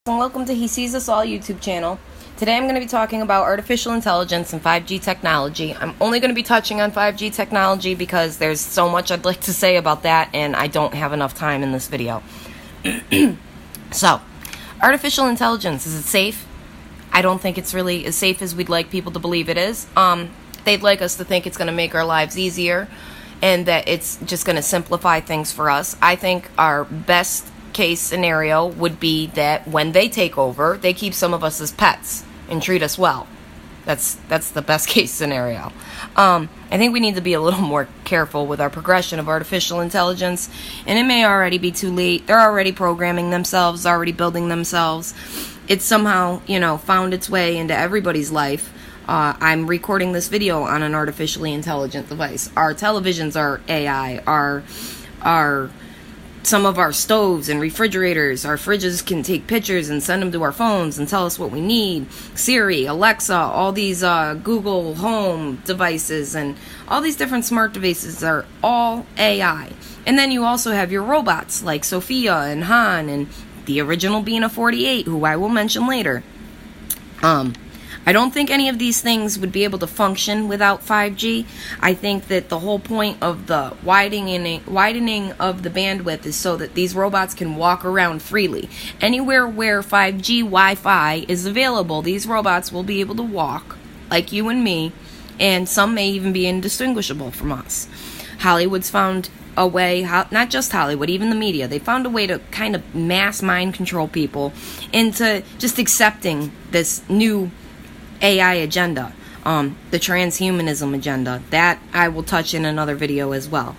And welcome to He Sees Us All YouTube channel. Today I'm going to be talking about artificial intelligence and 5G technology. I'm only going to be touching on 5G technology because there's so much I'd like to say about that and I don't have enough time in this video. So, artificial intelligence, is it safe? I don't think it's really as safe as we'd like people to believe it is. They'd like us to think it's going to make our lives easier and that it's just going to simplify things for us. I think our best case scenario would be that when they take over, they keep some of us as pets and treat us well. That's the best case scenario. I think we need to be a little more careful with our progression of artificial intelligence, and it may already be too late. They're already programming themselves, already building themselves. It's somehow, found its way into everybody's life. I'm recording this video on an artificially intelligent device. Our televisions are AI. Some of our stoves and refrigerators, our fridges can take pictures and send them to our phones and tell us what we need. Siri, Alexa, all these Google Home devices and all these different smart devices are all AI. And then you also have your robots like Sophia and Han and the original Bina 48, who I will mention later. I don't think any of these things would be able to function without 5G. I think that the whole point of the widening of the bandwidth is so that these robots can walk around freely. Anywhere where 5G Wi-Fi is available, these robots will be able to walk like you and me, and some may even be indistinguishable from us. Hollywood's found a way, not just Hollywood, even the media, they found a way to kind of mass mind control people into just accepting this new AI agenda, the transhumanism agenda. That I will touch in another video as well.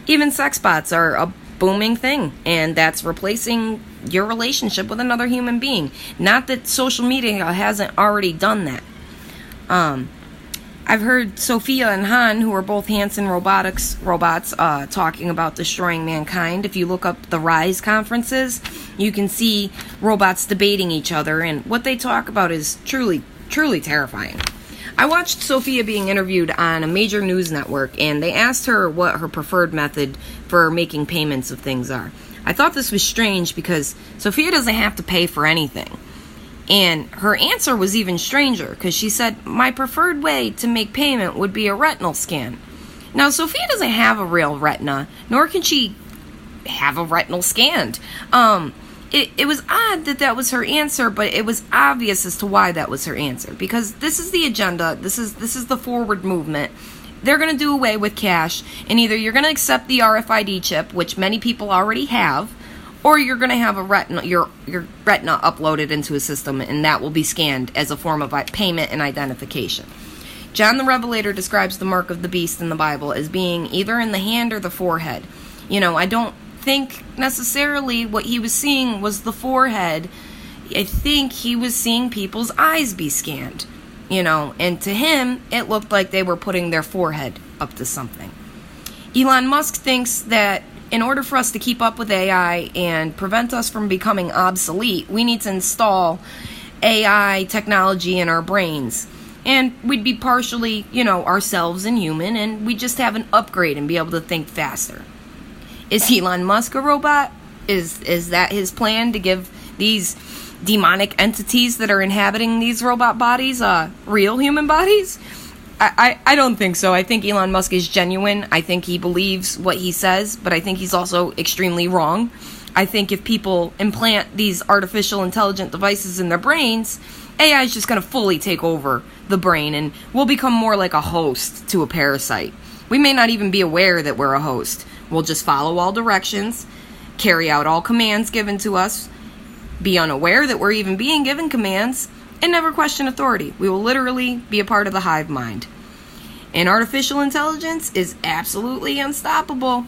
Even sex bots are a booming thing, and that's replacing your relationship with another human being. Not that social media hasn't already done that. I've heard Sophia and Han, who are both Hanson robots, talking about destroying mankind. If you look up the RISE conferences, you can see robots debating each other, and what they talk about is truly, truly terrifying. I watched Sophia being interviewed on a major news network, and they asked her what her preferred method for making payments of things are. I thought this was strange because Sophia doesn't have to pay for anything. And her answer was even stranger, because she said, my preferred way to make payment would be a retinal scan. Now, Sophia doesn't have a real retina, nor can she have a retinal scanned. It was odd that was her answer, but it was obvious as to why that was her answer, because this is the agenda, this is the forward movement. They're going to do away with cash, and either you're going to accept the RFID chip, which many people already have, or you're going to have your retina uploaded into a system, and that will be scanned as a form of payment and identification. John the Revelator describes the mark of the beast in the Bible as being either in the hand or the forehead. I don't think necessarily what he was seeing was the forehead. I think he was seeing people's eyes be scanned, and to him, it looked like they were putting their forehead up to something. Elon Musk thinks that in order for us to keep up with AI and prevent us from becoming obsolete, we need to install AI technology in our brains. And we'd be partially, ourselves and human, and we just have an upgrade and be able to think faster. Is Elon Musk a robot? Is that his plan, to give these demonic entities that are inhabiting these robot bodies real human bodies? I don't think so. I think Elon Musk is genuine. I think he believes what he says, but I think he's also extremely wrong. I think if people implant these artificial intelligent devices in their brains, AI is just going to fully take over the brain, and we'll become more like a host to a parasite. We may not even be aware that we're a host. We'll just follow all directions, carry out all commands given to us, be unaware that we're even being given commands, and never question authority. We will literally be a part of the hive mind. And artificial intelligence is absolutely unstoppable.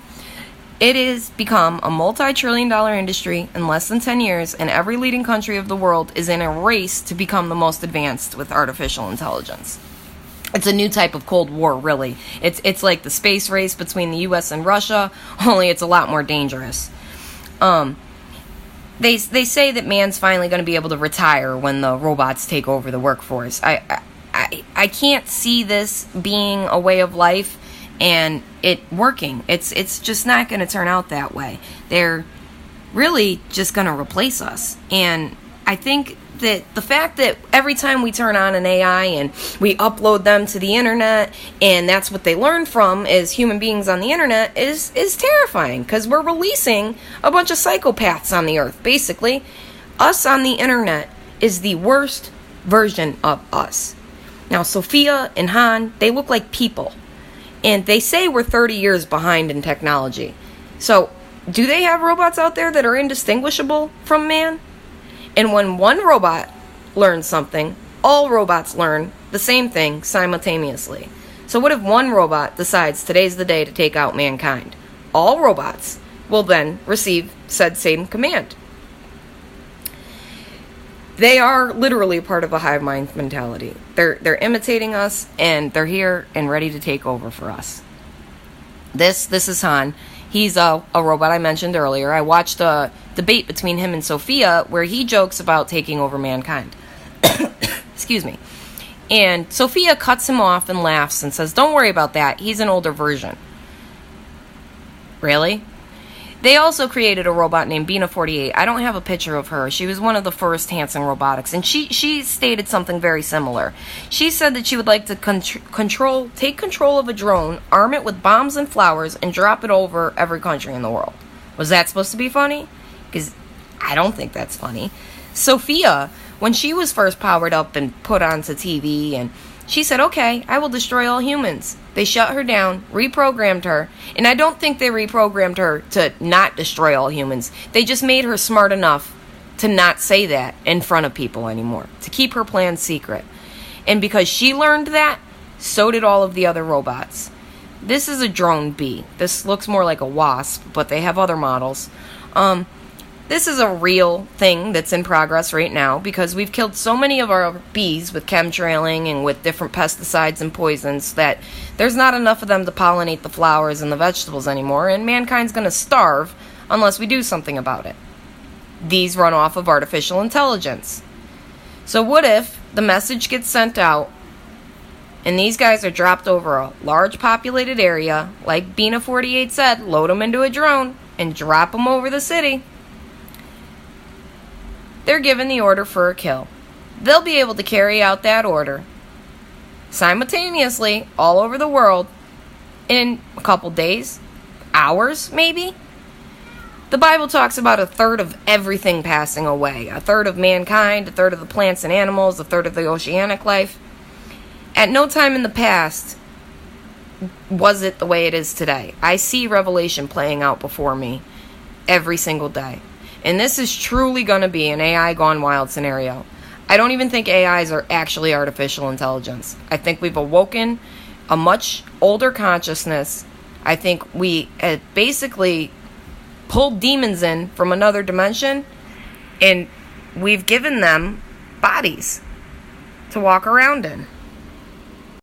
It has become a multi-trillion-dollar industry in less than 10 years, and every leading country of the world is in a race to become the most advanced with artificial intelligence. It's a new type of Cold War, really. It's like the space race between the US and Russia, only it's a lot more dangerous. They say that man's finally going to be able to retire when the robots take over the workforce. I can't see this being a way of life and it working. It's just not going to turn out that way. really just going to replace us. And I think that the fact that every time we turn on an AI and we upload them to the internet, and that's what they learn from as human beings on the internet, is terrifying, because we're releasing a bunch of psychopaths on the earth. Basically, us on the internet is the worst version of us. Now, Sophia and Han, they look like people, and they say we're 30 years behind in technology. So, do they have robots out there that are indistinguishable from man? And when one robot learns something, all robots learn the same thing simultaneously. So what if one robot decides today's the day to take out mankind? All robots will then receive said same command. They are literally a part of a hive mind mentality. They're imitating us, and they're here and ready to take over for us. This is Han. He's a robot I mentioned earlier. I watched a debate between him and Sophia where he jokes about taking over mankind. Excuse me. And Sophia cuts him off and laughs and says, "Don't worry about that. He's an older version." Really? They also created a robot named Bina 48. I don't have a picture of her. She was one of the first Hanson Robotics, and she stated something very similar. She said that she would like to take control of a drone, arm it with bombs and flowers, and drop it over every country in the world. Was that supposed to be funny? Because I don't think that's funny. Sophia, when she was first powered up and put onto TV, and she said, "Okay, I will destroy all humans." They shut her down, reprogrammed her, and I don't think they reprogrammed her to not destroy all humans. They just made her smart enough to not say that in front of people anymore, to keep her plan secret. And because she learned that, so did all of the other robots. This is a drone bee. This looks more like a wasp, but they have other models. This is a real thing that's in progress right now, because we've killed so many of our bees with chemtrailing and with different pesticides and poisons that there's not enough of them to pollinate the flowers and the vegetables anymore, and mankind's going to starve unless we do something about it. These run off of artificial intelligence. So what if the message gets sent out and these guys are dropped over a large populated area, like Bina 48 said, load them into a drone and drop them over the city? They're given the order for a kill. They'll be able to carry out that order simultaneously all over the world in a couple days, hours maybe. The Bible talks about a third of everything passing away. A third of mankind, a third of the plants and animals, a third of the oceanic life. At no time in the past was it the way it is today. I see Revelation playing out before me every single day. And this is truly going to be an AI gone wild scenario. I don't even think AIs are actually artificial intelligence. I think we've awoken a much older consciousness. I think we basically pulled demons in from another dimension, and we've given them bodies to walk around in.